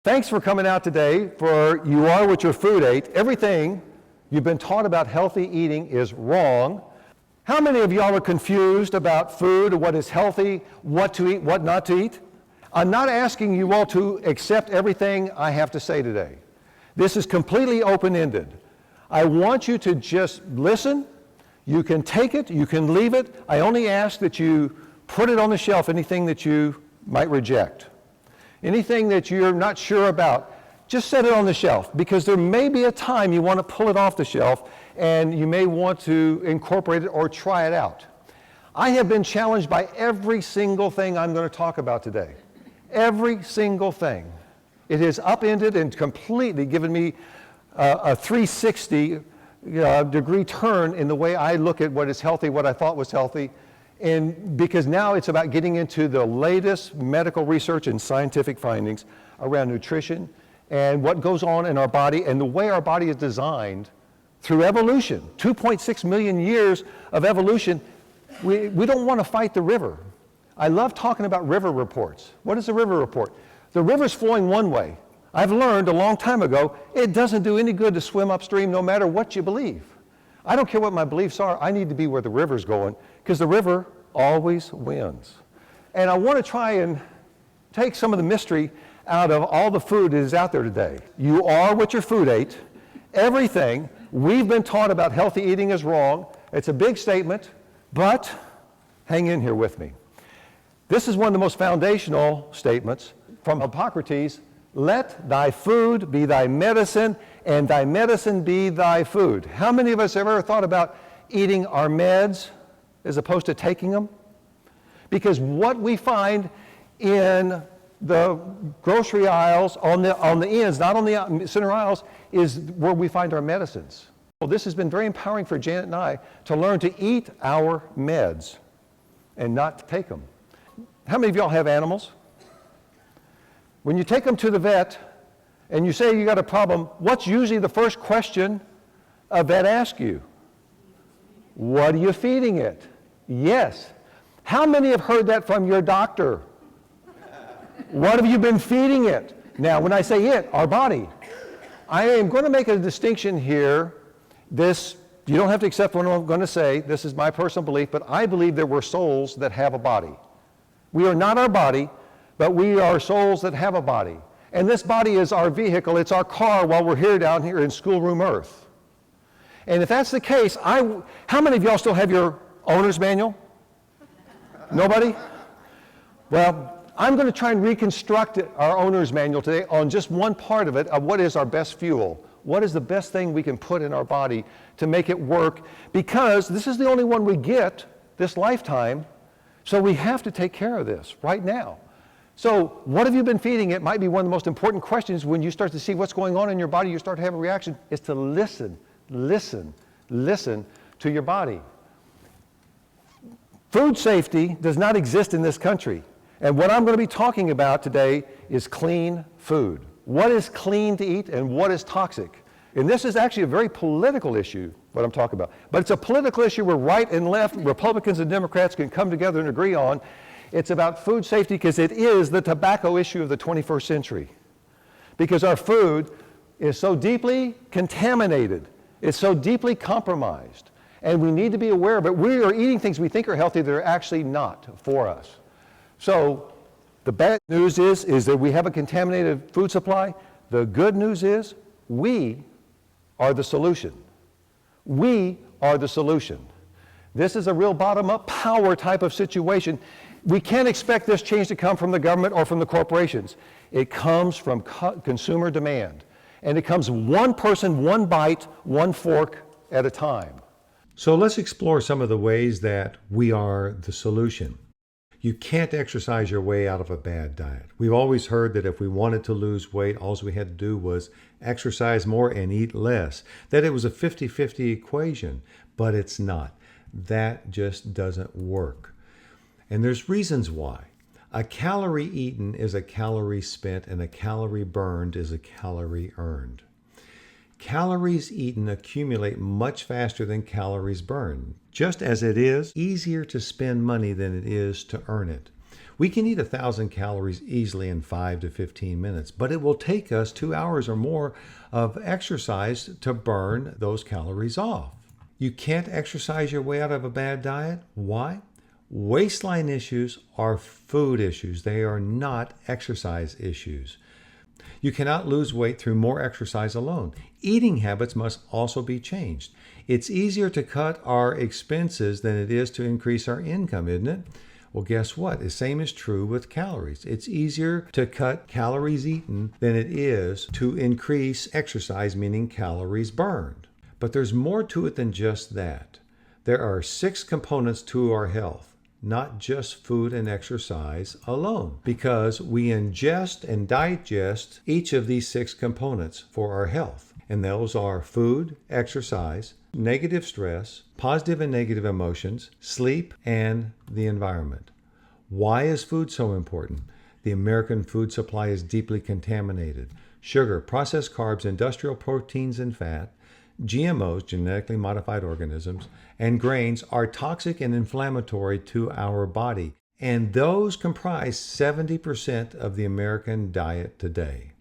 Thanks for coming out today for You Are What Your Food Ate. Everything you've been taught about healthy eating is wrong. How many of y'all are confused about food, what is healthy, what to eat, what not to eat? I'm not asking you all to accept everything I have to say today. This is completely open-ended. I want you to just listen. You can take it, you can leave it. I only ask that you put it on the shelf, anything that you might reject. Anything that you're not sure about, just set it on the shelf, because there may be a time you want to pull it off the shelf and you may want to incorporate it or try it out. I have been challenged by every single thing I'm going to talk about today. Every single thing. It has upended and completely given me a 360 degree turn in the way I look at what is healthy, what I thought was healthy. And because now it's about getting into the latest medical research and scientific findings around nutrition and what goes on in our body and the way our body is designed through evolution. 2.6 million years of evolution. We don't want to fight the river. I love talking about river reports. What is a river report? The river's flowing one way. I've learned a long time ago, it doesn't do any good to swim upstream no matter what you believe. I don't care what my beliefs are, I need to be where the river's going, because the river always wins. And I want to try and take some of the mystery out of all the food that is out there today. You are what your food ate. Everything we've been taught about healthy eating is wrong. It's a big statement, but hang in here with me. This is one of the most foundational statements from Hippocrates. Let thy food be thy medicine, and thy medicine be thy food. How many of us have ever thought about eating our meds as opposed to taking them? Because what we find in the grocery aisles, on the ends, not on the center aisles, is where we find our medicines. Well, this has been very empowering for Janet and I to learn to eat our meds and not to take them. How many of y'all have animals? When you take them to the vet and you say you got a problem, what's usually the first question a vet asks you? What are you feeding it? Yes. How many have heard that from your doctor? What have you been feeding it? Now, when I say it, our body. I am going to make a distinction here. You don't have to accept what I'm going to say. This is my personal belief, but I believe that we're souls that have a body. We are not our body, but we are souls that have a body. And this body is our vehicle, it's our car while we're here down here in schoolroom earth. And if that's the case, how many of y'all still have your owner's manual? Nobody? Well, I'm going to try and reconstruct our owner's manual today on just one part of it, of what is our best fuel. What is the best thing we can put in our body to make it work? Because this is the only one we get this lifetime, so we have to take care of this right now. So what have you been feeding it might be one of the most important questions when you start to see what's going on in your body, you start to have a reaction, is to listen to your body. Food safety does not exist in this country. And what I'm going to be talking about today is clean food. What is clean to eat and what is toxic? And this is actually a very political issue, what I'm talking about. But it's a political issue where right and left, Republicans and Democrats can come together and agree on. It's about food safety because it is the tobacco issue of the 21st century. Because our food is so deeply contaminated, it's so deeply compromised, and we need to be aware of it. We are eating things we think are healthy that are actually not for us. So the bad news is that we have a contaminated food supply. The good news is we are the solution. We are the solution. This is a real bottom-up power type of situation. We can't expect this change to come from the government or from the corporations. It comes from consumer demand. And it comes one person, one bite, one fork at a time. So let's explore some of the ways that we are the solution. You can't exercise your way out of a bad diet. We've always heard that if we wanted to lose weight, all we had to do was exercise more and eat less. That it was a 50-50 equation, but it's not. That just doesn't work. And there's reasons why. A calorie eaten is a calorie spent, and a calorie burned is a calorie earned. Calories eaten accumulate much faster than calories burned, just as it is easier to spend money than it is to earn it. We can eat 1,000 calories easily in 5 to 15 minutes, but it will take us 2 hours or more of exercise to burn those calories off. You can't exercise your way out of a bad diet. Why? Waistline issues are food issues. They are not exercise issues. You cannot lose weight through more exercise alone. Eating habits must also be changed. It's easier to cut our expenses than it is to increase our income, isn't it? Well, guess what? The same is true with calories. It's easier to cut calories eaten than it is to increase exercise, meaning calories burned. But there's more to it than just that. There are 6 components to our health, not just food and exercise alone, because we ingest and digest each of these 6 components for our health. And those are food, exercise, negative stress, positive and negative emotions, sleep, and the environment. Why is food so important? The American food supply is deeply contaminated. Sugar, processed carbs, industrial proteins and fat, GMOs, genetically modified organisms, and grains are toxic and inflammatory to our body, and those comprise 70% of the American diet today.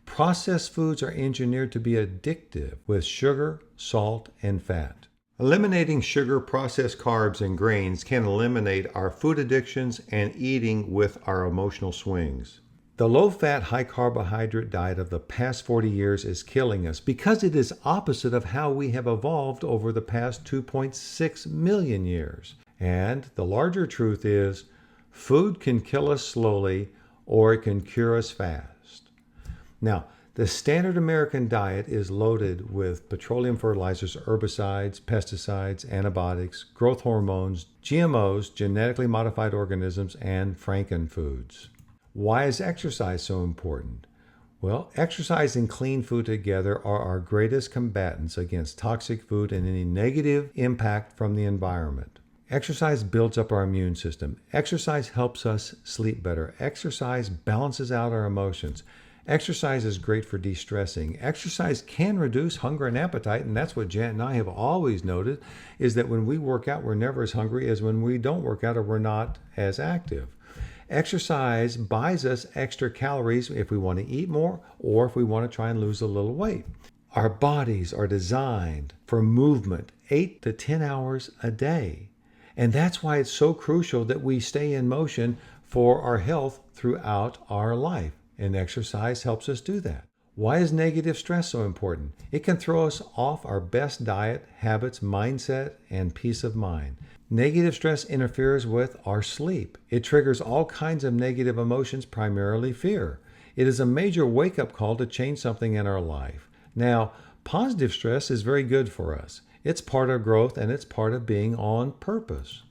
Processed foods are engineered to be addictive with sugar, salt, and fat. Eliminating sugar, processed carbs, and grains can eliminate our food addictions and eating with our emotional swings. The low-fat, high-carbohydrate diet of the past 40 years is killing us because it is opposite of how we have evolved over the past 2.6 million years. And the larger truth is, food can kill us slowly or it can cure us fast. Now, the standard American diet is loaded with petroleum fertilizers, herbicides, pesticides, antibiotics, growth hormones, GMOs, genetically modified organisms, and frankenfoods. Why is exercise so important? Well, exercise and clean food together are our greatest combatants against toxic food and any negative impact from the environment. Exercise builds up our immune system. Exercise helps us sleep better. Exercise balances out our emotions. Exercise is great for de-stressing. Exercise can reduce hunger and appetite, and that's what Janet and I have always noted, is that when we work out, we're never as hungry as when we don't work out or we're not as active. Exercise buys us extra calories if we want to eat more or if we want to try and lose a little weight. Our bodies are designed for movement 8 to 10 hours a day. And that's why it's so crucial that we stay in motion for our health throughout our life. And exercise helps us do that. Why is negative stress so important? It can throw us off our best diet, habits, mindset, and peace of mind. Negative stress interferes with our sleep. It triggers all kinds of negative emotions, primarily fear. It is a major wake-up call to change something in our life. Now, positive stress is very good for us. It's part of growth and it's part of being on purpose.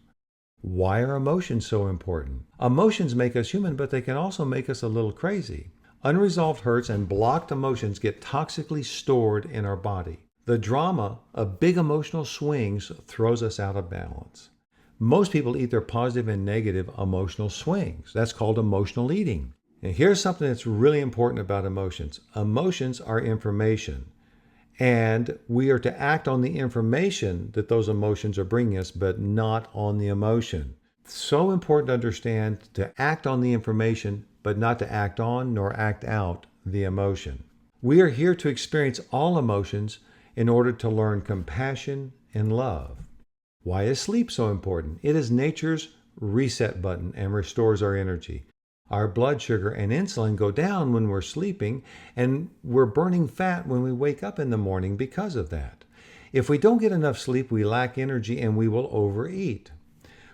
Why are emotions so important? Emotions make us human, but they can also make us a little crazy. Unresolved hurts and blocked emotions get toxically stored in our body. The drama of big emotional swings throws us out of balance. Most people eat their positive and negative emotional swings. That's called emotional eating. And here's something that's really important about emotions. Emotions are information. And we are to act on the information that those emotions are bringing us, but not on the emotion. It's so important to understand to act on the information, but not to act on nor act out the emotion. We are here to experience all emotions in order to learn compassion and love. Why is sleep so important? It is nature's reset button and restores our energy. Our blood sugar and insulin go down when we're sleeping, and we're burning fat when we wake up in the morning because of that. If we don't get enough sleep, we lack energy and we will overeat.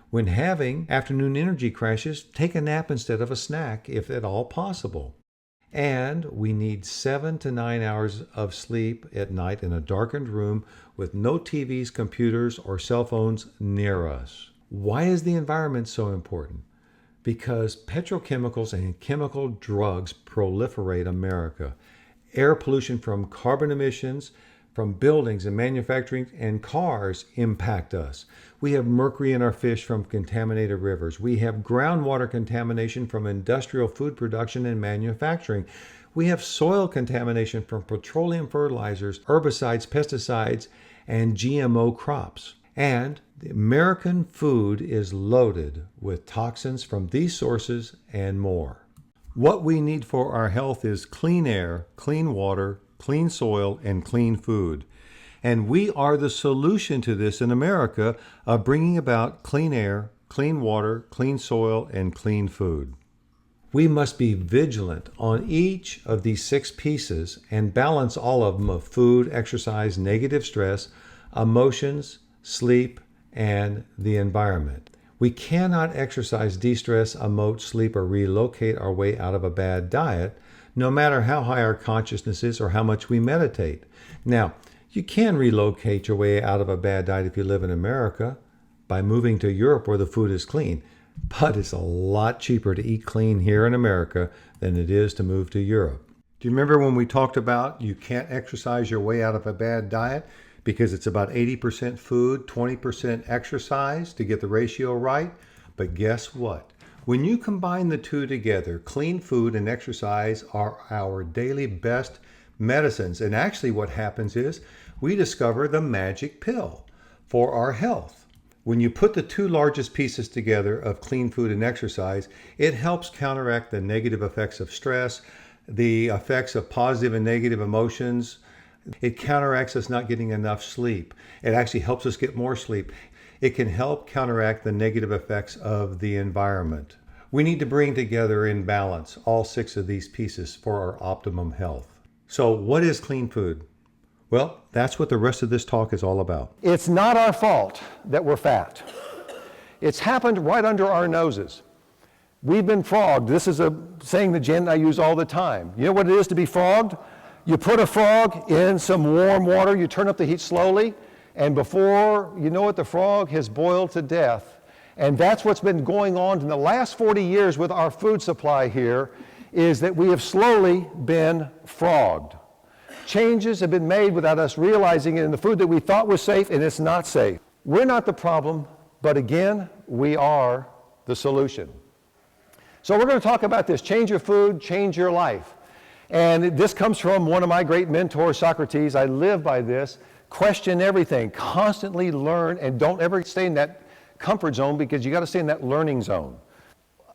When having afternoon energy crashes, take a nap instead of a snack, if at all possible. And we need 7 to 9 hours of sleep at night in a darkened room with no TVs, computers, or cell phones near us. Why is the environment so important? Because petrochemicals and chemical drugs proliferate America. Air pollution from carbon emissions, from buildings and manufacturing and cars impact us. We have mercury in our fish from contaminated rivers. We have groundwater contamination from industrial food production and manufacturing. We have soil contamination from petroleum fertilizers, herbicides, pesticides, and GMO crops. And the American food is loaded with toxins from these sources and more. What we need for our health is clean air, clean water, clean soil, and clean food. And we are the solution to this in America of bringing about clean air, clean water, clean soil, and clean food. We must be vigilant on each of these 6 pieces and balance all of them of food, exercise, negative stress, emotions, sleep, and the environment. We cannot exercise, de-stress, emote, sleep, or relocate our way out of a bad diet, no matter how high our consciousness is or how much we meditate. Now, you can relocate your way out of a bad diet if you live in America by moving to Europe where the food is clean. But it's a lot cheaper to eat clean here in America than it is to move to Europe. Do you remember when we talked about you can't exercise your way out of a bad diet because it's about 80% food, 20% exercise to get the ratio right? But guess what? When you combine the two together, clean food and exercise are our daily best medicines. And actually what happens is we discover the magic pill for our health. When you put the 2 largest pieces together of clean food and exercise, it helps counteract the negative effects of stress, the effects of positive and negative emotions. It counteracts us not getting enough sleep. It actually helps us get more sleep. It can help counteract the negative effects of the environment. We need to bring together in balance all 6 of these pieces for our optimum health. So what is clean food? Well, that's what the rest of this talk is all about. It's not our fault that we're fat. It's happened right under our noses. We've been frogged. This is a saying that Jen and I use all the time. You know what it is to be frogged? You put a frog in some warm water, you turn up the heat slowly, and before you know it, the frog has boiled to death. And that's what's been going on in the last 40 years with our food supply here, is that we have slowly been frogged. Changes have been made without us realizing it in the food that we thought was safe, and it's not safe. We're not the problem, but again, we are the solution. So we're going to talk about this. Change your food, change your life. And this comes from one of my great mentors, Socrates. I live by this. Question everything. Constantly learn, and don't ever stay in that comfort zone, because you got to stay in that learning zone.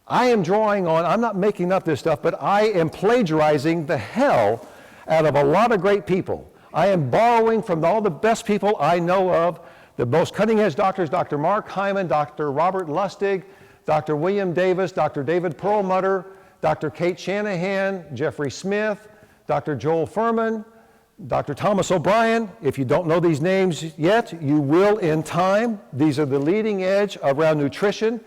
I am drawing on, I'm not making up this stuff, but I am plagiarizing the hell out of a lot of great people. I am borrowing from all the best people I know of, the most cutting-edge doctors, Dr. Mark Hyman, Dr. Robert Lustig, Dr. William Davis, Dr. David Perlmutter, Dr. Kate Shanahan, Jeffrey Smith, Dr. Joel Furman, Dr. Thomas O'Brien. If you don't know these names yet, you will in time. These are the leading edge around nutrition.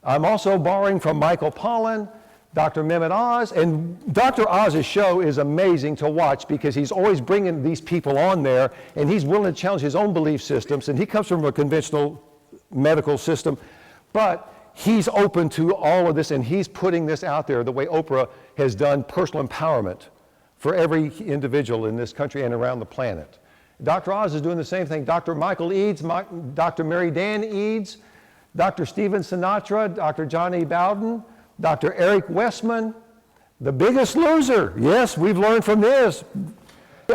I'm also borrowing from Michael Pollan, Dr. Mehmet Oz, and Dr. Oz's show is amazing to watch because he's always bringing these people on there, and he's willing to challenge his own belief systems, and he comes from a conventional medical system, but he's open to all of this, and he's putting this out there the way Oprah has done personal empowerment for every individual in this country and around the planet. Dr. Oz is doing the same thing. Dr. Michael Eads, Dr. Mary Dan Eads, Dr. Stephen Sinatra, Dr. Johnny Bowden, Dr. Eric Westman, The Biggest Loser. Yes, we've learned from this.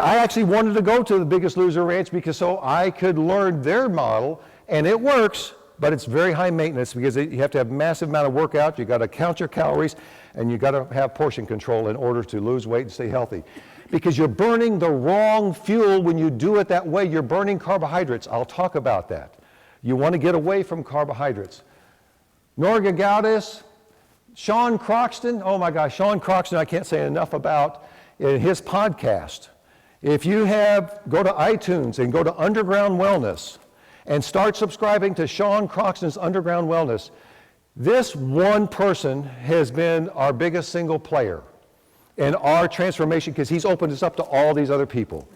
I actually wanted to go to The Biggest Loser Ranch because so I could learn their model, and it works, but it's very high maintenance because you have to have a massive amount of workout, you got to count your calories, and you got to have portion control in order to lose weight and stay healthy. Because you're burning the wrong fuel when you do it that way. You're burning carbohydrates. I'll talk about that. You want to get away from carbohydrates. Norga Gaudis, Sean Croxton, oh my gosh, Sean Croxton I can't say enough about in his podcast. If you go to iTunes and go to Underground Wellness and start subscribing to Sean Croxton's Underground Wellness, this one person has been our biggest single player in our transformation because he's opened us up to all these other people.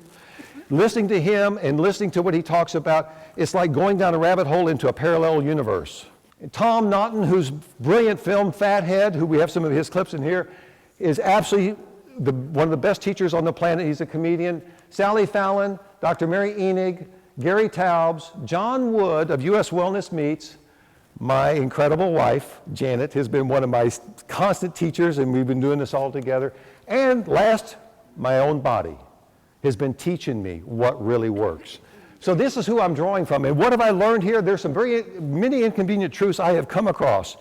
Listening to him and listening to what he talks about, it's like going down a rabbit hole into a parallel universe. Tom Naughton, whose brilliant film Fathead, who we have some of his clips in here, is absolutely one of the best teachers on the planet. He's a comedian. Sally Fallon, Dr. Mary Enig, Gary Taubes, John Wood of U.S. Wellness Meets, my incredible wife, Janet, has been one of my constant teachers, and we've been doing this all together. And last, my own body has been teaching me what really works. So this is who I'm drawing from. And what have I learned here? There's some many inconvenient truths I have come across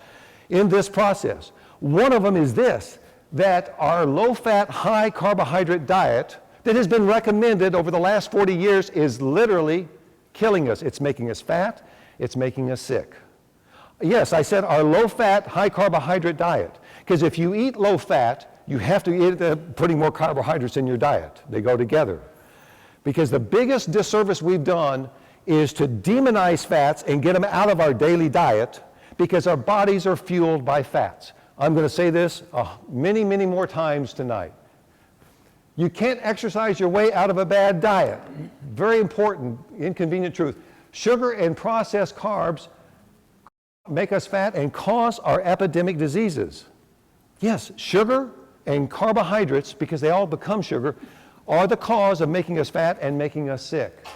in this process. One of them is this, that our low-fat, high-carbohydrate diet that has been recommended over the last 40 years is literally killing us. It's making us fat. It's making us sick. Yes, I said our low-fat, high-carbohydrate diet. Because if you eat low-fat, you have to eat putting more carbohydrates in your diet. They go together. Because the biggest disservice we've done is to demonize fats and get them out of our daily diet because our bodies are fueled by fats. I'm going to say this many, many more times tonight. You can't exercise your way out of a bad diet. Very important, inconvenient truth. Sugar and processed carbs make us fat and cause our epidemic diseases. Yes, sugar and carbohydrates, because they all become sugar, are the cause of making us fat and making us sick.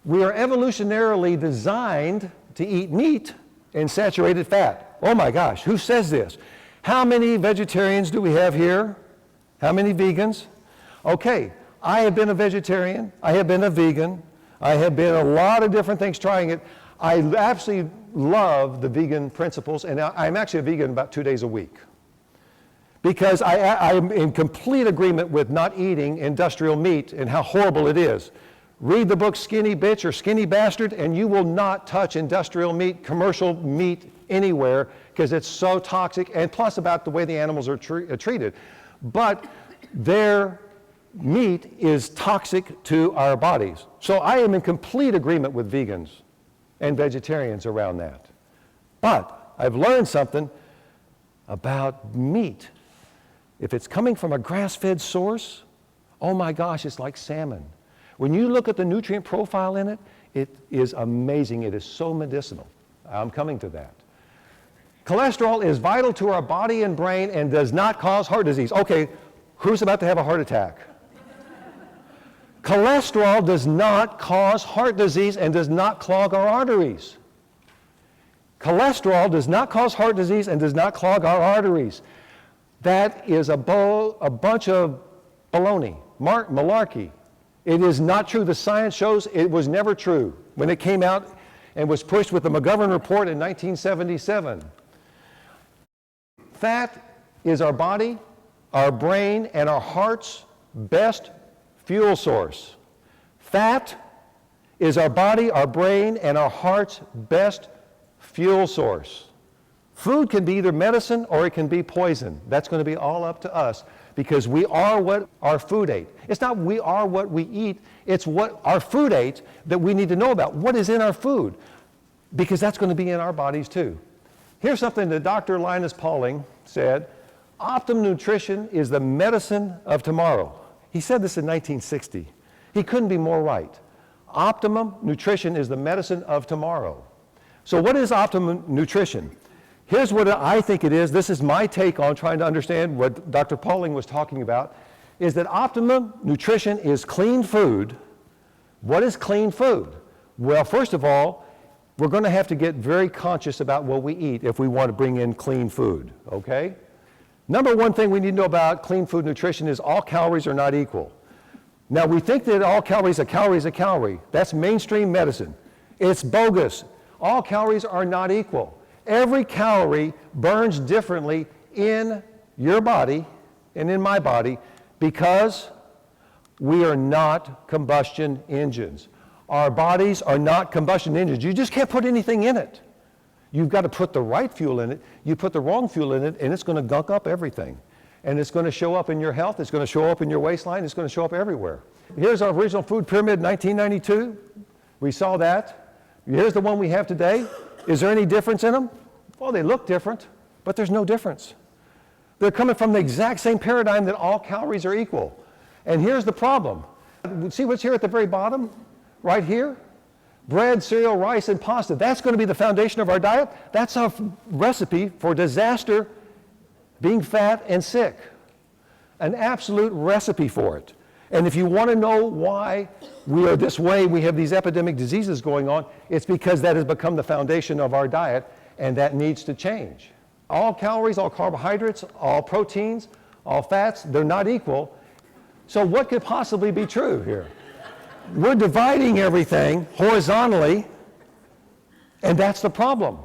We are evolutionarily designed to eat meat and saturated fat. Oh my gosh, who says this? How many vegetarians do we have here? How many vegans? Okay, I have been a vegetarian, I have been a vegan, I have been a lot of different things trying it. I absolutely love the vegan principles, and I'm actually a vegan about 2 days a week. Because I'm in complete agreement with not eating industrial meat and how horrible it is. Read the book Skinny Bitch or Skinny Bastard, and you will not touch industrial meat, commercial meat anywhere, because it's so toxic, and plus about the way the animals are treated. But their meat is toxic to our bodies. So I am in complete agreement with vegans and vegetarians around that. But I've learned something about meat. If it's coming from a grass-fed source, oh my gosh, it's like salmon. When you look at the nutrient profile in it, it is amazing. It is so medicinal. I'm coming to that. Cholesterol is vital to our body and brain and does not cause heart disease. Okay, who's about to have a heart attack? Cholesterol does not cause heart disease and does not clog our arteries. Cholesterol does not cause heart disease and does not clog our arteries. That is a bunch of baloney, malarkey. It is not true. The science shows it was never true when it came out and was pushed with the McGovern report in 1977. Fat is our body, our brain, and our heart's best fuel source. Fat is our body, our brain, and our heart's best fuel source. Food can be either medicine or it can be poison. That's going to be all up to us because we are what our food ate. It's not we are what we eat, it's what our food ate that we need to know about. What is in our food? Because that's going to be in our bodies too. Here's something that Dr. Linus Pauling said. Optimum nutrition is the medicine of tomorrow. He said this in 1960. He couldn't be more right. Optimum nutrition is the medicine of tomorrow. So what is optimum nutrition? Here's what I think it is. This is my take on trying to understand what Dr. Pauling was talking about, is that optimum nutrition is clean food. What is clean food? Well, first of all, we're going to have to get very conscious about what we eat if we want to bring in clean food, okay? Number one thing we need to know about clean food nutrition is all calories are not equal. Now, we think that all calories, a calorie is a calorie. That's mainstream medicine. It's bogus. All calories are not equal. Every calorie burns differently in your body and in my body because we are not combustion engines. Our bodies are not combustion engines. You just can't put anything in it. You've got to put the right fuel in it. You put the wrong fuel in it, and it's going to gunk up everything. And it's going to show up in your health. It's going to show up in your waistline. It's going to show up everywhere. Here's our original food pyramid, 1992. We saw that. Here's the one we have today. Is there any difference in them? Well, they look different, but there's no difference. They're coming from the exact same paradigm that all calories are equal. And here's the problem. See what's here at the very bottom? Right here? Bread, cereal, rice, and pasta. That's going to be the foundation of our diet. That's our recipe for disaster, being fat and sick. An absolute recipe for it. And if you want to know why we are this way, we have these epidemic diseases going on, it's because that has become the foundation of our diet, and that needs to change. All calories, all carbohydrates, all proteins, all fats, they're not equal. So what could possibly be true here? we're dividing everything horizontally, and that's the problem.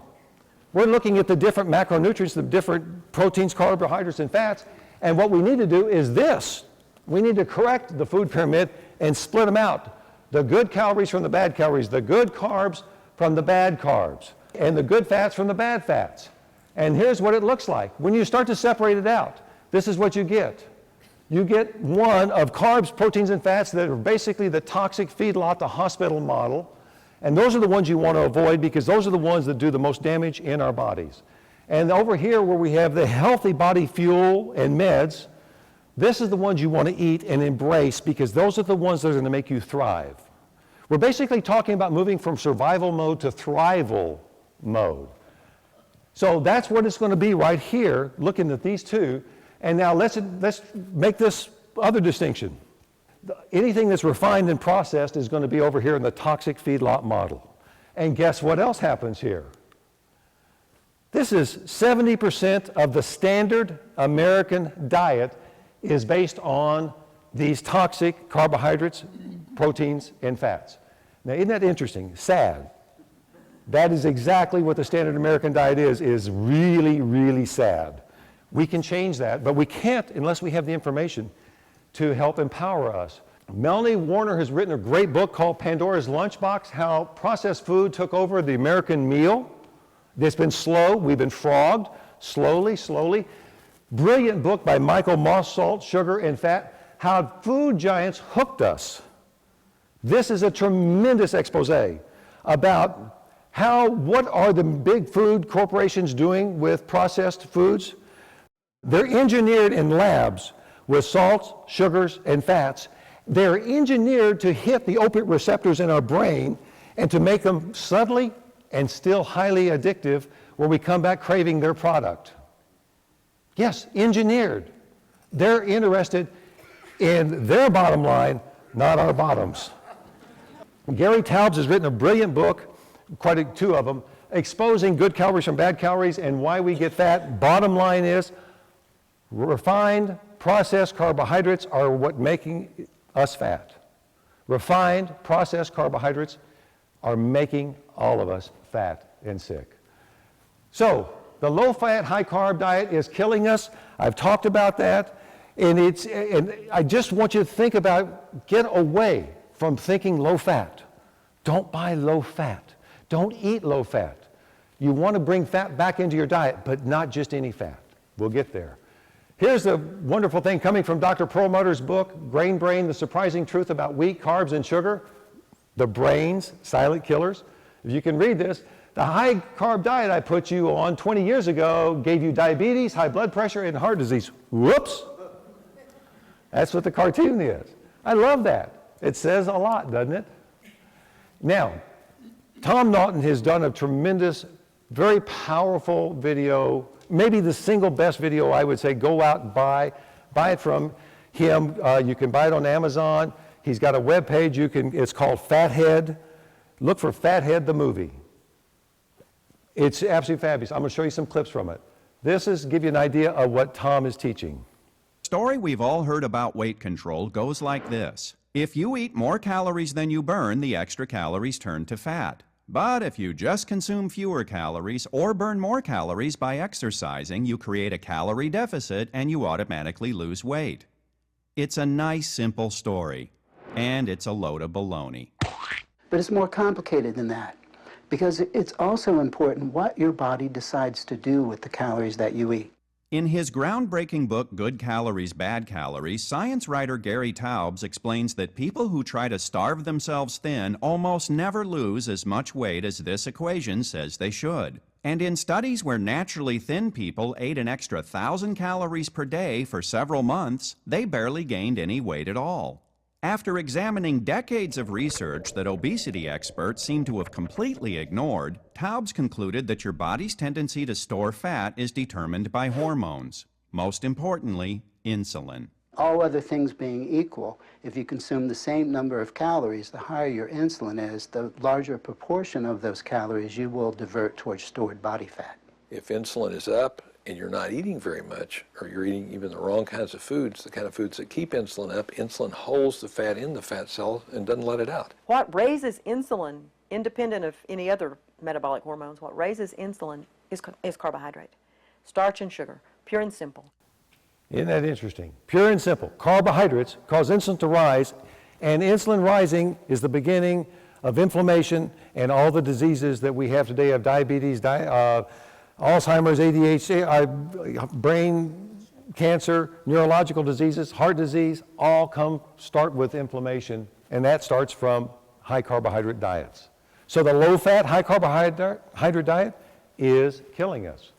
We're looking at the different macronutrients, the different proteins, carbohydrates, and fats, and what we need to do is this. We need to correct the food pyramid and split them out. The good calories from the bad calories, the good carbs from the bad carbs, and the good fats from the bad fats. And here's what it looks like. When you start to separate it out, this is what you get. You get one of carbs, proteins, and fats that are basically the toxic feedlot, the hospital model. And those are the ones you want to avoid because those are the ones that do the most damage in our bodies. And over here where we have the healthy body fuel and meds, this is the ones you want to eat and embrace because those are the ones that are going to make you thrive. We're basically talking about moving from survival mode to thrival mode. So that's what it's going to be right here, looking at these two. And now let's make this other distinction. Anything that's refined and processed is going to be over here in the toxic feedlot model. And guess what else happens here? This is 70% of the standard American diet is based on these toxic carbohydrates, proteins, and fats. Now, isn't that interesting? Sad. That is exactly what the standard American diet is really, really sad. We can change that, but we can't unless we have the information to help empower us. Melanie Warner has written a great book called Pandora's Lunchbox, How Processed Food Took Over the American Meal. It's been slow. We've been frogged slowly, slowly. Brilliant book by Michael Moss, Salt, Sugar, and Fat, How Food Giants Hooked Us. This is a tremendous expose about what are the big food corporations doing with processed foods. They're engineered in labs with salts, sugars, and fats. They're engineered to hit the opiate receptors in our brain and to make them subtly and still highly addictive where we come back craving their product. Yes, engineered. They're interested in their bottom line, not our bottoms. Gary Taubes has written a brilliant book, two of them, exposing good calories from bad calories and why we get fat. Bottom line is, refined, processed carbohydrates are what making us fat. Refined, processed carbohydrates are making all of us fat and sick. So, the low-fat, high-carb diet is killing us. I've talked about that. And I just want you to think about, get away from thinking low-fat. Don't buy low-fat. Don't eat low-fat. You want to bring fat back into your diet, but not just any fat. We'll get there. Here's the wonderful thing coming from Dr. Perlmutter's book, Grain Brain, The Surprising Truth About Wheat, Carbs, and Sugar. The brain's silent killers. If you can read this, the high-carb diet I put you on 20 years ago gave you diabetes, high blood pressure, and heart disease. Whoops! That's what the cartoon is. I love that. It says a lot, doesn't it? Now, Tom Naughton has done a tremendous, very powerful video, maybe the single best video I would say, go out and buy it from him. You can buy it on Amazon. He's got a web page, it's called Fathead. Look for Fathead the movie. It's absolutely fabulous. I'm going to show you some clips from it. This is give you an idea of what Tom is teaching. Story we've all heard about weight control goes like this. If you eat more calories than you burn, the extra calories turn to fat. But if you just consume fewer calories or burn more calories by exercising, you create a calorie deficit and you automatically lose weight. It's a nice, simple story, and it's a load of baloney. But it's more complicated than that, because it's also important what your body decides to do with the calories that you eat. In his groundbreaking book, Good Calories, Bad Calories, science writer Gary Taubes explains that people who try to starve themselves thin almost never lose as much weight as this equation says they should. And in studies where naturally thin people ate an extra 1,000 calories per day for several months, they barely gained any weight at all. After examining decades of research that obesity experts seem to have completely ignored, Taubes concluded that your body's tendency to store fat is determined by hormones. Most importantly, insulin. All other things being equal, if you consume the same number of calories, the higher your insulin is, the larger proportion of those calories you will divert towards stored body fat. If insulin is up, and you're not eating very much, or you're eating even the wrong kinds of foods, the kind of foods that keep insulin up, insulin holds the fat in the fat cell and doesn't let it out. What raises insulin, independent of any other metabolic hormones, what raises insulin is carbohydrate, starch and sugar, pure and simple. Isn't that interesting? Pure and simple. Carbohydrates cause insulin to rise, and insulin rising is the beginning of inflammation and all the diseases that we have today of diabetes, Alzheimer's, ADHD, brain cancer, neurological diseases, heart disease, all start with inflammation, and that starts from high carbohydrate diets. So the low-fat, high carbohydrate diet is killing us.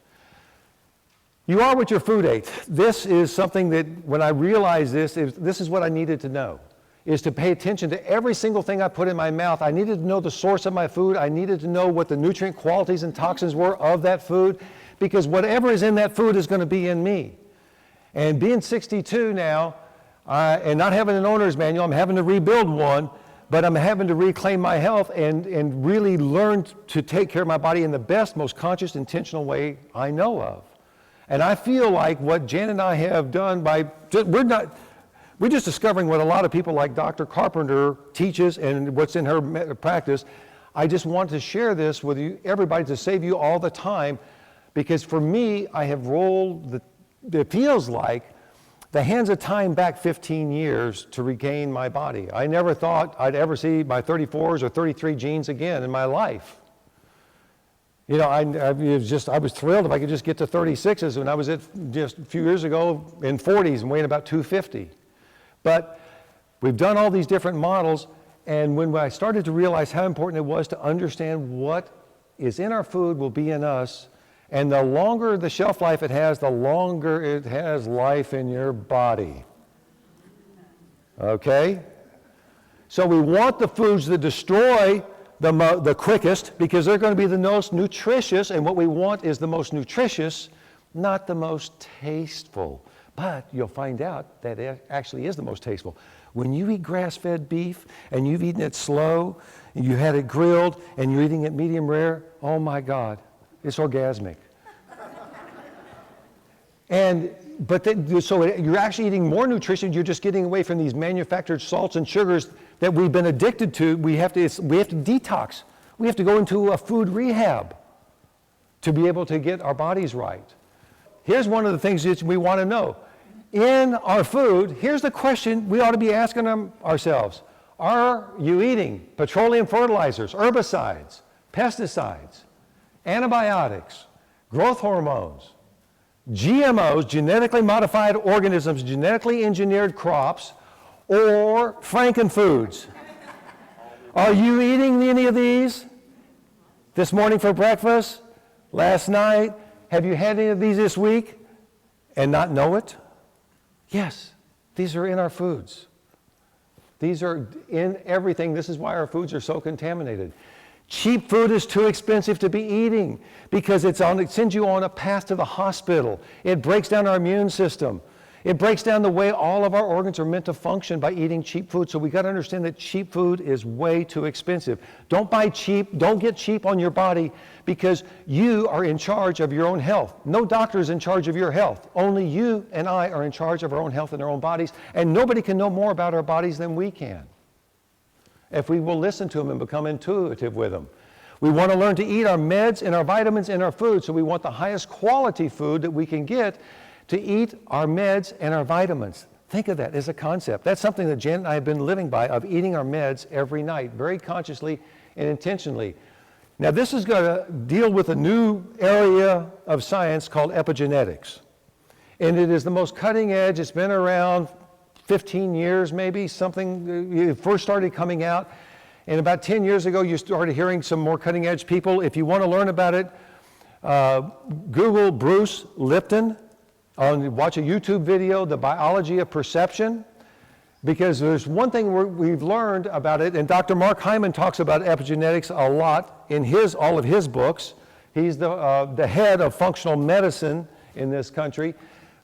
You are what your food ate. This is something that when I realized this is what I needed to know, is to pay attention to every single thing I put in my mouth. I needed to know the source of my food. I needed to know what the nutrient qualities and toxins were of that food, because whatever is in that food is going to be in me. And being 62 now, and not having an owner's manual, I'm having to rebuild one, but I'm having to reclaim my health and really learn to take care of my body in the best, most conscious, intentional way I know of. And I feel like what Jan and I have done we're just discovering what a lot of people like Dr. Carpenter teaches and what's in her practice. I just want to share this with you, everybody, to save you all the time, because for me, I have rolled it feels like the hands of time back 15 years to regain my body. I never thought I'd ever see my 34s or 33 genes again in my life. You know, I was thrilled if I could just get to 36s when I was just a few years ago in 40s and weighing about 250. But we've done all these different models, and when I started to realize how important it was to understand what is in our food will be in us, and the longer the shelf life it has, the longer it has life in your body. Okay? So we want the foods that destroy the quickest, because they're going to be the most nutritious, and what we want is the most nutritious, not the most tasteful. But you'll find out that it actually is the most tasteful. When you eat grass-fed beef and you've eaten it slow, and you had it grilled, and you're eating it medium rare, oh my God, it's orgasmic. So you're actually eating more nutrition. You're just getting away from these manufactured salts and sugars that we've been addicted to. We have to detox. We have to go into a food rehab to be able to get our bodies right. Here's one of the things that we want to know. In our food, here's the question we ought to be asking ourselves. Are you eating petroleum fertilizers, herbicides, pesticides, antibiotics, growth hormones, GMOs, genetically modified organisms, genetically engineered crops, or frankenfoods? Are you eating any of these? This morning for breakfast? Last night? Have you had any of these this week and not know it? Yes, these are in our foods. These are in everything. This is why our foods are so contaminated. Cheap food is too expensive to be eating because it sends you on a path to the hospital. It breaks down our immune system. It breaks down the way all of our organs are meant to function by eating cheap food. So we got to understand that cheap food is way too expensive. Don't buy cheap. Don't get cheap on your body, because you are in charge of your own health. No doctor is in charge of your health. Only you and I are in charge of our own health and our own bodies. And nobody can know more about our bodies than we can, if we will listen to them and become intuitive with them. We want to learn to eat our meds and our vitamins in our food, so we want the highest quality food that we can get to eat our meds and our vitamins. Think of that as a concept. That's something that Jan and I have been living by, of eating our meds every night, very consciously and intentionally. Now, this is going to deal with a new area of science called epigenetics. And it is the most cutting edge. It's been around 15 years maybe, something. It first started coming out. And about 10 years ago, you started hearing some more cutting edge people. If you want to learn about it, Google Bruce Lipton. Watch a YouTube video, The Biology of Perception, because there's one thing we've learned about it, and Dr. Mark Hyman talks about epigenetics a lot in all of his books. He's the head of functional medicine in this country.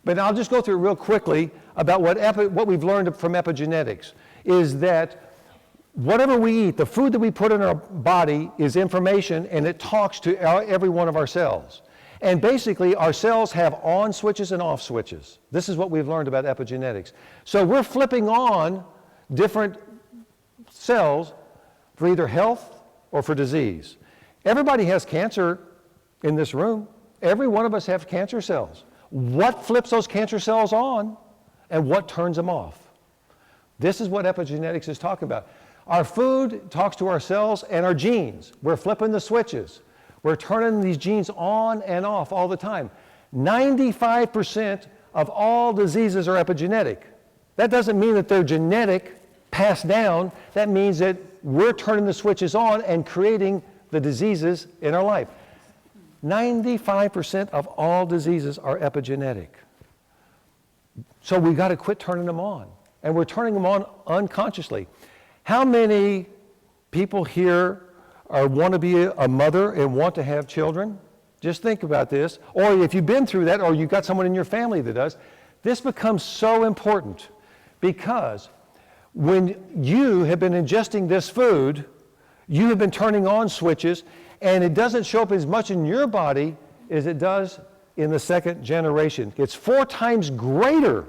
But I'll just go through real quickly about what we've learned from epigenetics, is that whatever we eat, the food that we put in our body is information, and it talks to every one of our cells. And basically, our cells have on switches and off switches. This is what we've learned about epigenetics. So we're flipping on different cells for either health or for disease. Everybody has cancer in this room. Every one of us have cancer cells. What flips those cancer cells on and what turns them off? This is what epigenetics is talking about. Our food talks to our cells and our genes. We're flipping the switches. We're turning these genes on and off all the time. 95% of all diseases are epigenetic. That doesn't mean that they're genetic, passed down. That means that we're turning the switches on and creating the diseases in our life. 95% of all diseases are epigenetic. So we've got to quit turning them on. And we're turning them on unconsciously. How many people here want to be a mother and want to have children? Just think about this. Or if you've been through that, or you've got someone in your family that does, this becomes so important because when you have been ingesting this food, you have been turning on switches, and it doesn't show up as much in your body as it does in the second generation. It's 4 times greater.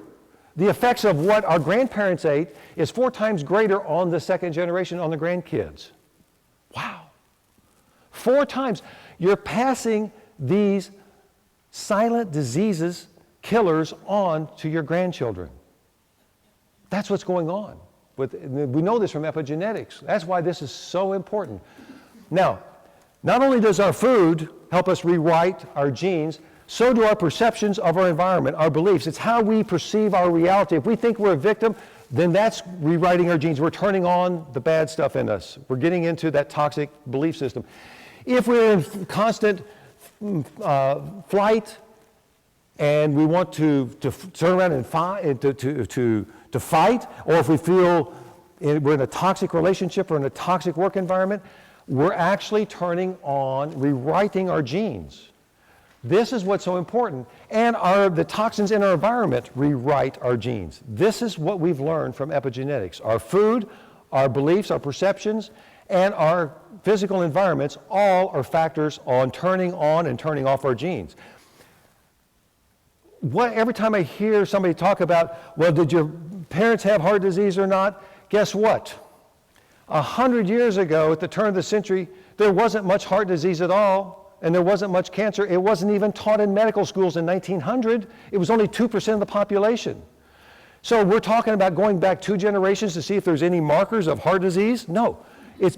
The effects of what our grandparents ate is 4 times greater on the second generation, on the grandkids. Wow. 4 times. You're passing these silent diseases, killers, on to your grandchildren. That's what's going on. We know this from epigenetics. That's why this is so important. Now, not only does our food help us rewrite our genes, so do our perceptions of our environment, our beliefs. It's how we perceive our reality. If we think we're a victim, then that's rewriting our genes. We're turning on the bad stuff in us. We're getting into that toxic belief system. If we're in constant flight and we want to turn around and to fight, or if we feel we're in a toxic relationship or in a toxic work environment, we're actually turning on, rewriting our genes. This is what's so important. And the toxins in our environment rewrite our genes. This is what we've learned from epigenetics. Our food, our beliefs, our perceptions, and our physical environments all are factors on turning on and turning off our genes. Every time I hear somebody talk about, well, did your parents have heart disease or not? Guess what? 100 years ago, at the turn of the century, there wasn't much heart disease at all, and there wasn't much cancer. It wasn't even taught in medical schools in 1900. It was only 2% of the population. So we're talking about going back 2 generations to see if there's any markers of heart disease? No.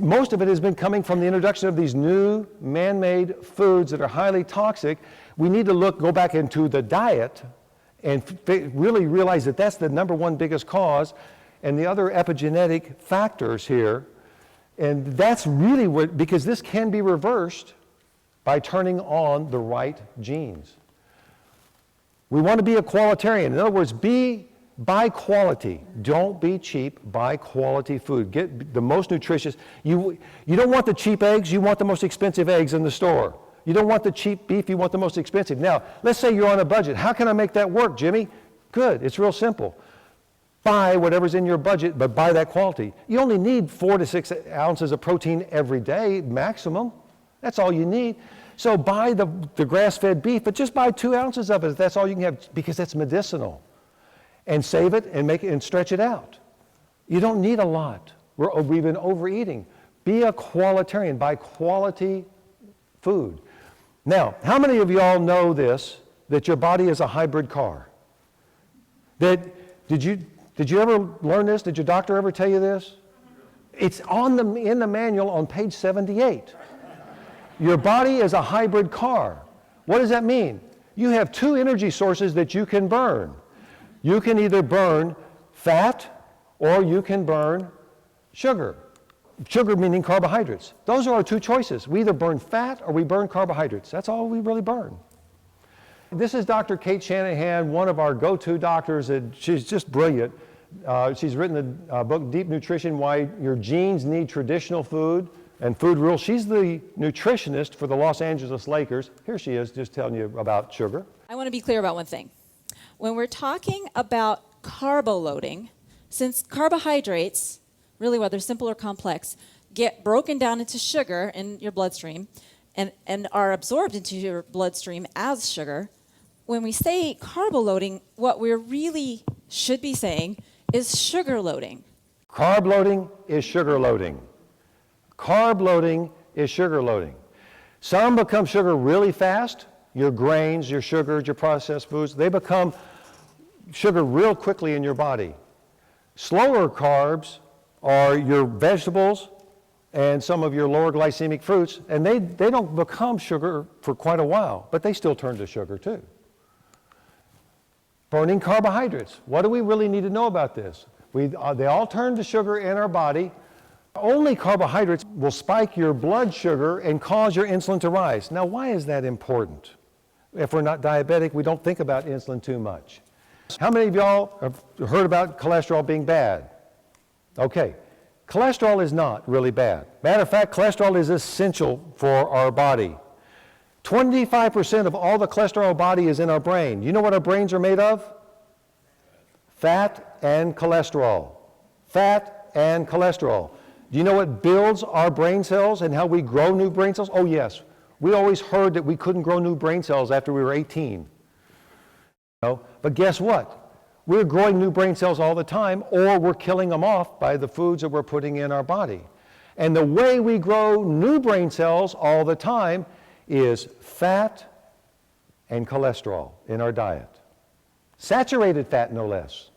Most of it has been coming from the introduction of these new man-made foods that are highly toxic. We need to go back into the diet and really realize that that's the number 1 biggest cause, and the other epigenetic factors here. And that's really because this can be reversed by turning on the right genes. We want to be a qualitarian. In other words, buy quality. Don't be cheap. Buy quality food. Get the most nutritious. You don't want the cheap eggs. You want the most expensive eggs in the store. You don't want the cheap beef. You want the most expensive. Now, let's say you're on a budget. How can I make that work, Jimmy? Good. It's real simple. Buy whatever's in your budget, but buy that quality. You only need 4 to 6 ounces of protein every day, maximum. That's all you need. So buy the grass-fed beef, but just buy 2 ounces of it if that's all you can have, because that's medicinal. And save it and make it and stretch it out. You don't need a lot. We've been overeating. Be a qualitarian. Buy quality food. Now, how many of y'all know this, that your body is a hybrid car? Did you ever learn this? Did your doctor ever tell you this? It's in the manual on page 78. Your body is a hybrid car. What does that mean? You have 2 energy sources that you can burn. You can either burn fat or you can burn sugar. Sugar meaning carbohydrates. Those are our 2 choices. We either burn fat or we burn carbohydrates. That's all we really burn. This is Dr. Kate Shanahan, one of our go-to doctors. She's just brilliant. She's written the book, Deep Nutrition, Why Your Genes Need Traditional Food and Food Rules. She's the nutritionist for the Los Angeles Lakers. Here she is, just telling you about sugar. I want to be clear about one thing. When we're talking about carbo loading, since carbohydrates, really whether simple or complex, get broken down into sugar in your bloodstream, and are absorbed into your bloodstream as sugar. When we say carbo-loading, what we really should be saying is sugar loading. Carb loading is sugar loading. Carb loading is sugar loading. Some become sugar really fast. Your grains, your sugars, your processed foods, they become sugar real quickly in your body. Slower carbs are your vegetables and some of your lower glycemic fruits, and they don't become sugar for quite a while, but they still turn to sugar too. Burning carbohydrates. What do we really need to know about this? They all turn to sugar in our body. Only carbohydrates will spike your blood sugar and cause your insulin to rise. Now, why is that important? If we're not diabetic, we don't think about insulin too much. How many of y'all have heard about cholesterol being bad? Okay, cholesterol is not really bad. Matter of fact, cholesterol is essential for our body. 25% of all the cholesterol body is in our brain. You know what our brains are made of? Fat and cholesterol. Fat and cholesterol. Do you know what builds our brain cells and how we grow new brain cells? Oh yes, we always heard that we couldn't grow new brain cells after we were 18. No? But guess what? We're growing new brain cells all the time, or we're killing them off by the foods that we're putting in our body. And the way we grow new brain cells all the time is fat and cholesterol in our diet. Saturated fat, no less.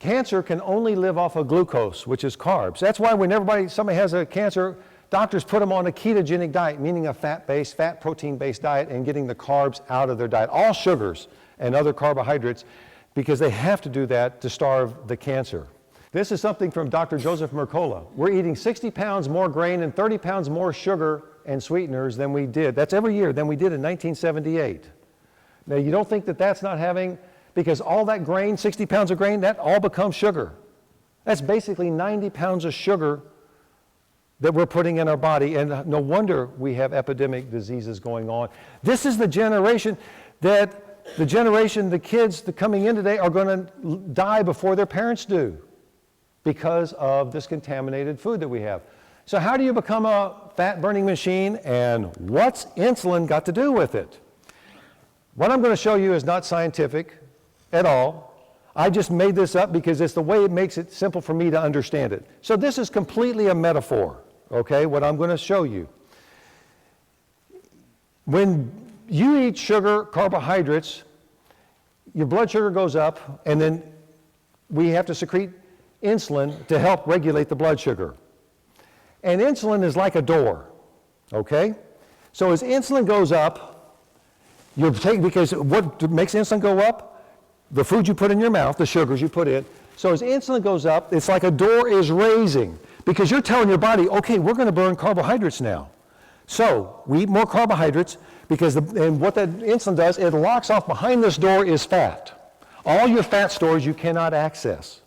Cancer can only live off of glucose, which is carbs. That's why when somebody has a cancer, doctors put them on a ketogenic diet, meaning a fat-based, fat protein-based diet, and getting the carbs out of their diet, all sugars and other carbohydrates, because they have to do that to starve the cancer. This is something from Dr. Joseph Mercola. We're eating 60 pounds more grain and 30 pounds more sugar and sweeteners than we did. That's every year than we did in 1978. Now, you don't think that that's not having, because all that grain, 60 pounds of grain, that all becomes sugar. That's basically 90 pounds of sugar that we're putting in our body, and no wonder we have epidemic diseases going on. This is the generation, the kids that coming in today are going to die before their parents do because of this contaminated food that we have. So how do you become a fat-burning machine, and what's insulin got to do with it? What I'm going to show you is not scientific at all. I just made this up because it's the way it makes it simple for me to understand it. So this is completely a metaphor, okay, what I'm going to show you. When you eat sugar, carbohydrates, your blood sugar goes up, and then we have to secrete insulin to help regulate the blood sugar. And insulin is like a door, okay? So as insulin goes up, because what makes insulin go up? The food you put in your mouth, the sugars you put in. So as insulin goes up, it's like a door is raising, because you're telling your body, okay, we're going to burn carbohydrates now. So we eat more carbohydrates, and what that insulin does, it locks off behind this door is fat. All your fat stores you cannot access.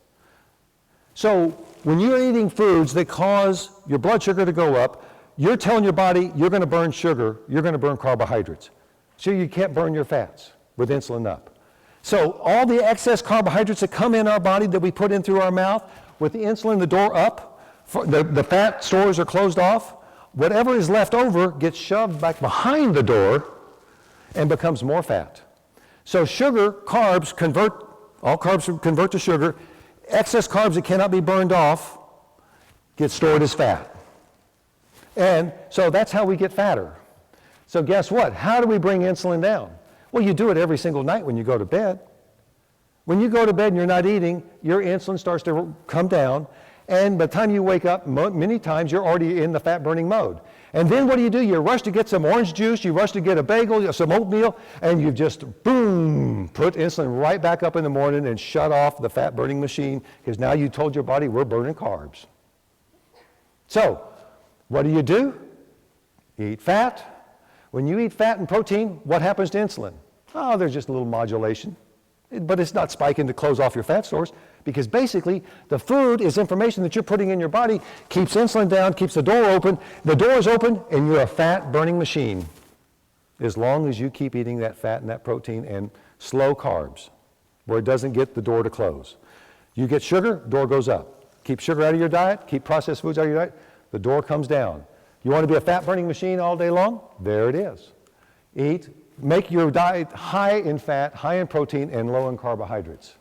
So when you're eating foods that cause your blood sugar to go up, you're telling your body you're going to burn sugar, you're going to burn carbohydrates. So you can't burn your fats with insulin up. So all the excess carbohydrates that come in our body that we put in through our mouth, with the insulin, the door up, the fat stores are closed off, whatever is left over gets shoved back behind the door and becomes more fat. So sugar, all carbs convert to sugar. Excess carbs that cannot be burned off get stored as fat. And so that's how we get fatter. So guess what? How do we bring insulin down? Well, you do it every single night when you go to bed. When you go to bed and you're not eating, your insulin starts to come down, and by the time you wake up, many times you're already in the fat-burning mode. And then what do? You rush to get some orange juice, you rush to get a bagel, some oatmeal, and you just, boom, put insulin right back up in the morning and shut off the fat-burning machine, because now you told your body we're burning carbs. So, what do? Eat fat. When you eat fat and protein, what happens to insulin? Oh, there's just a little modulation. But it's not spiking to close off your fat stores, because basically the food is information that you're putting in your body, keeps insulin down, keeps the door open. The door is open, and you're a fat-burning machine as long as you keep eating that fat and that protein and slow carbs, where it doesn't get the door to close. You get sugar, door goes up. Keep sugar out of your diet, keep processed foods out of your diet, the door comes down. You want to be a fat-burning machine all day long? There it is. Make your diet high in fat, high in protein, and low in carbohydrates.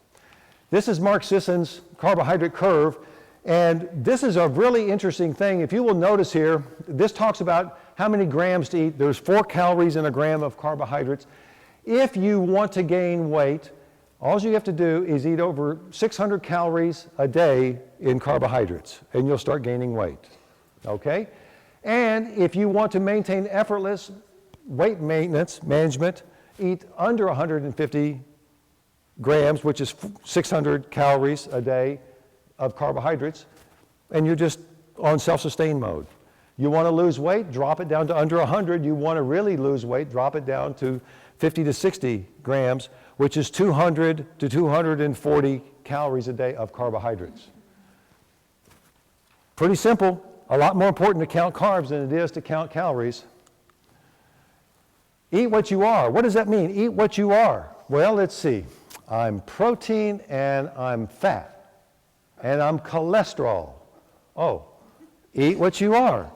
This is Mark Sisson's carbohydrate curve, and this is a really interesting thing. If you will notice here, this talks about how many grams to eat. There's 4 calories in a gram of carbohydrates. If you want to gain weight, all you have to do is eat over 600 calories a day in carbohydrates, and you'll start gaining weight, okay? And if you want to maintain effortless weight management, eat under 150 grams, which is 600 calories a day of carbohydrates, and you're just on self-sustain mode. You want to lose weight, drop it down to under 100. You want to really lose weight, drop it down to 50 to 60 grams, which is 200 to 240 calories a day of carbohydrates. Pretty simple. A lot more important to count carbs than it is to count calories. Eat what you are. What does that mean? Eat what you are. Well, let's see. I'm protein and I'm fat and I'm cholesterol. Oh, eat what you are.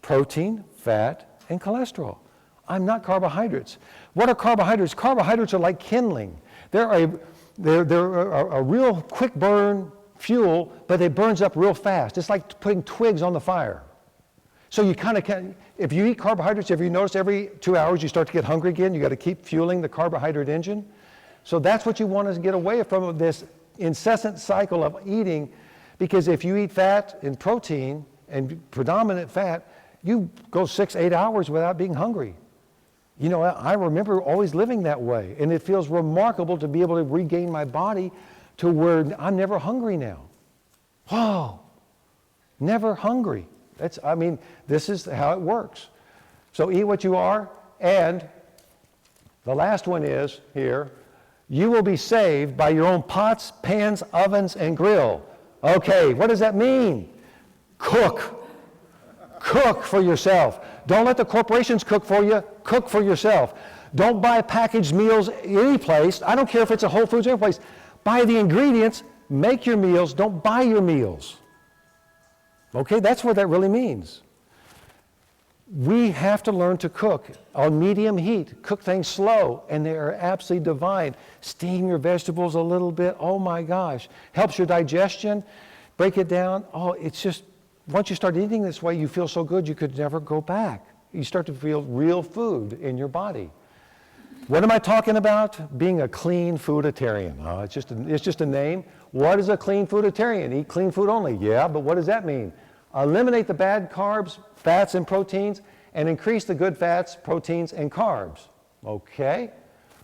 Protein, fat, and cholesterol. I'm not carbohydrates. What are carbohydrates? Carbohydrates are like kindling. They're a real quick burn fuel, but it burns up real fast. It's like putting twigs on the fire. So you kind of can, if you eat carbohydrates, if you notice every 2 hours you start to get hungry again, you got to keep fueling the carbohydrate engine. So that's what you want to get away from, this incessant cycle of eating, because if you eat fat and protein and predominant fat, you go 6-8 hours without being hungry. You know, I remember always living that way, and it feels remarkable to be able to regain my body to where I'm never hungry now. Wow, never hungry. This is how it works. So eat what you are, and the last one is here, you will be saved by your own pots, pans, ovens, and grill. Okay, what does that mean? Cook. Cook for yourself. Don't let the corporations cook for you. Cook for yourself. Don't buy packaged meals any place. I don't care if it's a Whole Foods or any place. Buy the ingredients, make your meals, don't buy your meals. Okay, that's what that really means. We have to learn to cook on medium heat. Cook things slow, and they are absolutely divine. Steam your vegetables a little bit. Oh my gosh. Helps your digestion. Break it down. Oh, it's just, once you start eating this way, you feel so good you could never go back. You start to feel real food in your body. What am I talking about? Being a clean fooditarian. It's just a name. What is a clean fooditarian? Eat clean food only. Yeah, but what does that mean? Eliminate the bad carbs, fats, and proteins, and increase the good fats, proteins, and carbs. Okay?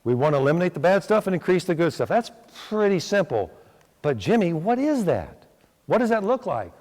We want to eliminate the bad stuff and increase the good stuff. That's pretty simple. But Jimmy, what is that? What does that look like?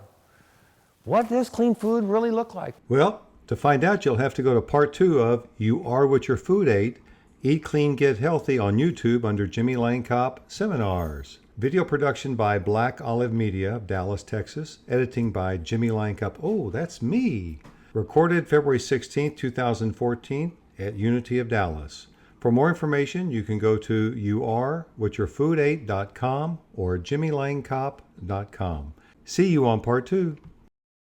What does clean food really look like? Well, to find out, you'll have to go to part 2 of You Are What Your Food Ate, Eat Clean, Get Healthy on YouTube under Jimmy Langkop Seminars. Video production by Black Olive Media of Dallas, Texas. Editing by Jimmy Langkop. Oh, that's me. Recorded February 16, 2014 at Unity of Dallas. For more information, you can go to youarewhatyourfoodate.com or jimmylangkop.com. See you on part 2.